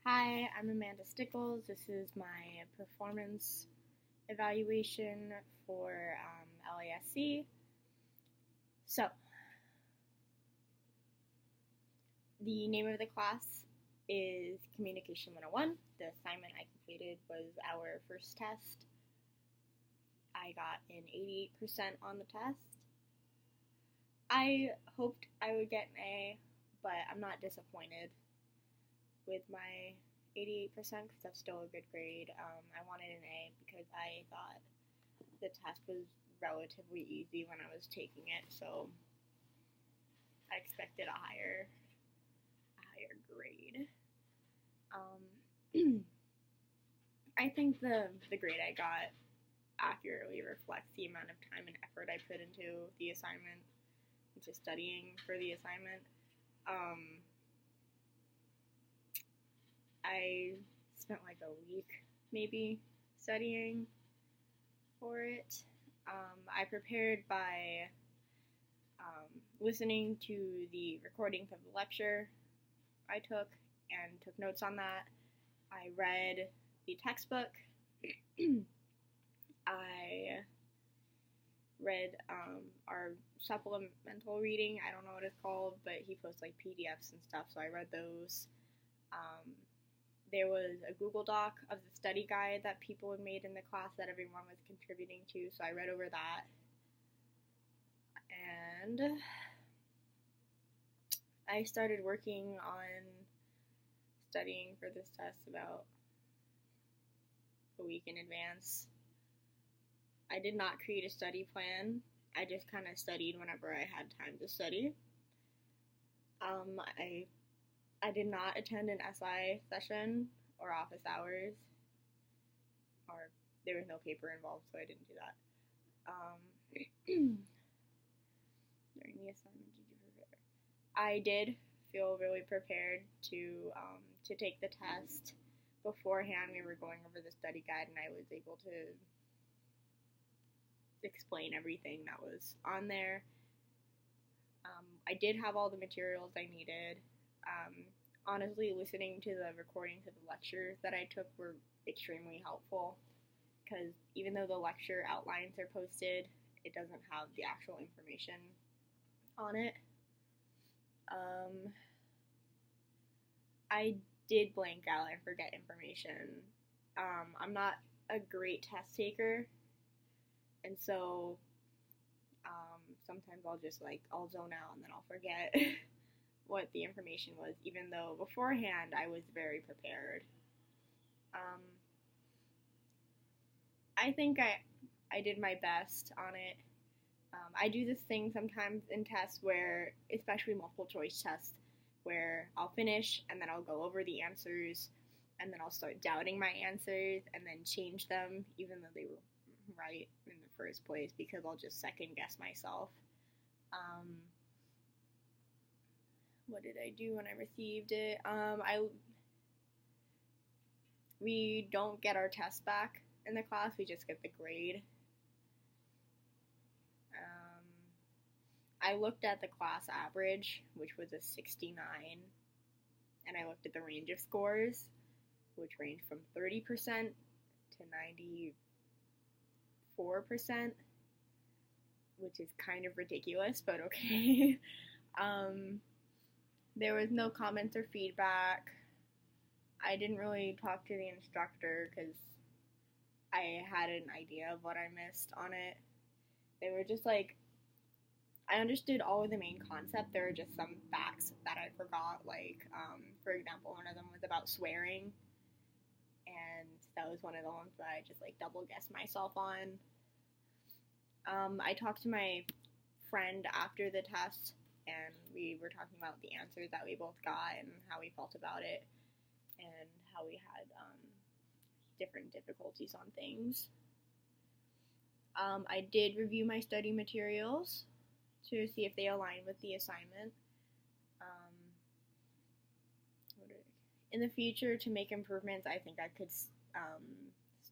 Hi, I'm Amanda Stickles. This is my performance evaluation for LASC. So, the name of the class is Communication 101. The assignment I completed was our first test. I got an 88% on the test. I hoped I would get an A, but I'm not disappointed with my 88% because that's still a good grade. I wanted an A because I thought the test was relatively easy when I was taking it, so I expected a higher grade. I think the grade I got accurately reflects the amount of time and effort I put into the assignment, into studying for the assignment. I spent like a week maybe studying for it. I prepared by listening to the recordings of the lecture I took and took notes on that. I read the textbook. I read our supplemental reading. I don't know what it's called, but he posts like PDFs and stuff, so I read those. There was a Google Doc of the study guide that people had made in the class that everyone was contributing to, so I read over that. And I started working on studying for this test about a week in advance. I did not create a study plan. I just kind of studied whenever I had time to study. I did not attend an SI session or office hours, or there was no paper involved, so I didn't do that. During the assignment, did you prepare? I did feel really prepared to take the test. Beforehand, we were going over the study guide, and I was able to explain everything that was on there. I did have all the materials I needed. Honestly, listening to the recordings of the lectures that I took were extremely helpful because even though the lecture outlines are posted, it doesn't have the actual information on it. I did blank out and forget information. I'm not a great test taker, and so sometimes I'll zone out and then I'll forget what the information was, even though beforehand I was very prepared. I think I did my best on it. I do this thing sometimes in tests where, especially multiple choice tests, where I'll finish and then I'll go over the answers and then I'll start doubting my answers and then change them even though they were right in the first place because I'll just second guess myself. What did I do when I received it? We don't get our test back in the class, we just get the grade. I looked at the class average, which was a 69, and I looked at the range of scores, which ranged from 30% to 94%, which is kind of ridiculous, but okay. There was no comments or feedback. I didn't really talk to the instructor because I had an idea of what I missed on it. They were just like, I understood all of the main concept. There were just some facts that I forgot. Like, for example, one of them was about swearing, and that was one of the ones that I just like double guessed myself on. I talked to my friend after the test, and we were talking about the answers that we both got and how we felt about it, and how we had different difficulties on things. I did review my study materials to see if they align with the assignment. In the future, to make improvements, I think I could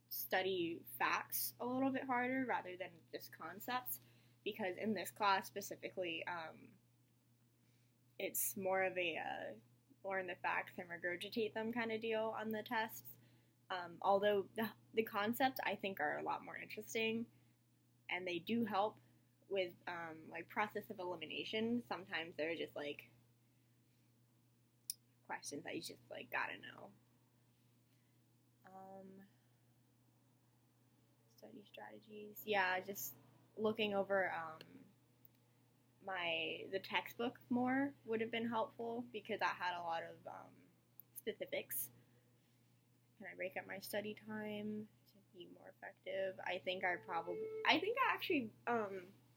study facts a little bit harder rather than just concepts, because in this class specifically, it's more of a learn the facts and regurgitate them kind of deal on the tests. Although the concepts I think are a lot more interesting, and they do help with like process of elimination. Sometimes they're just like questions that you just like gotta know. Study strategies. Yeah, just looking over the textbook more would have been helpful because that had a lot of specifics. Can I break up my study time to be more effective? I think I actually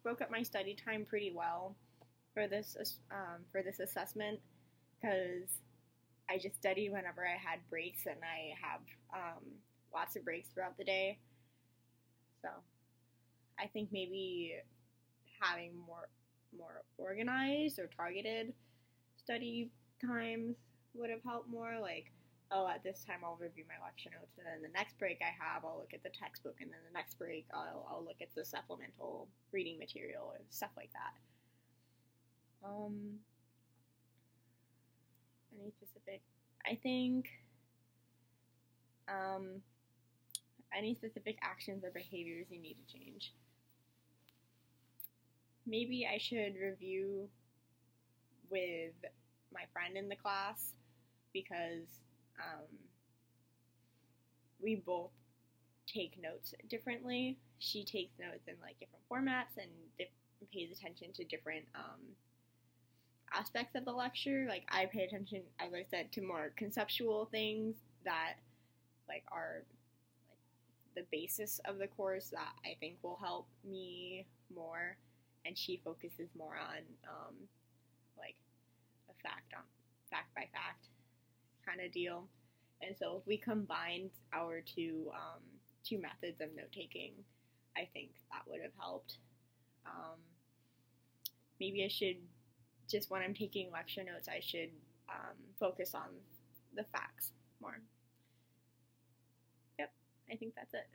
broke up my study time pretty well for this assessment because I just studied whenever I had breaks, and I have lots of breaks throughout the day. So I think maybe having more organized or targeted study times would have helped more. Like, oh, at this time I'll review my lecture notes, and then the next break I have, I'll look at the textbook, and then the next break I'll look at the supplemental reading material and stuff like that. Any specific? I think any specific actions or behaviors you need to change. Maybe I should review with my friend in the class because we both take notes differently. She takes notes in like different formats and pays attention to different aspects of the lecture. Like I pay attention, as I said, to more conceptual things that like are like the basis of the course that I think will help me more, and she focuses more on like a fact by fact kind of deal. And so if we combined our two methods of note taking, I think that would have helped. Maybe I should just when I'm taking lecture notes, I should focus on the facts more. Yep, I think that's it.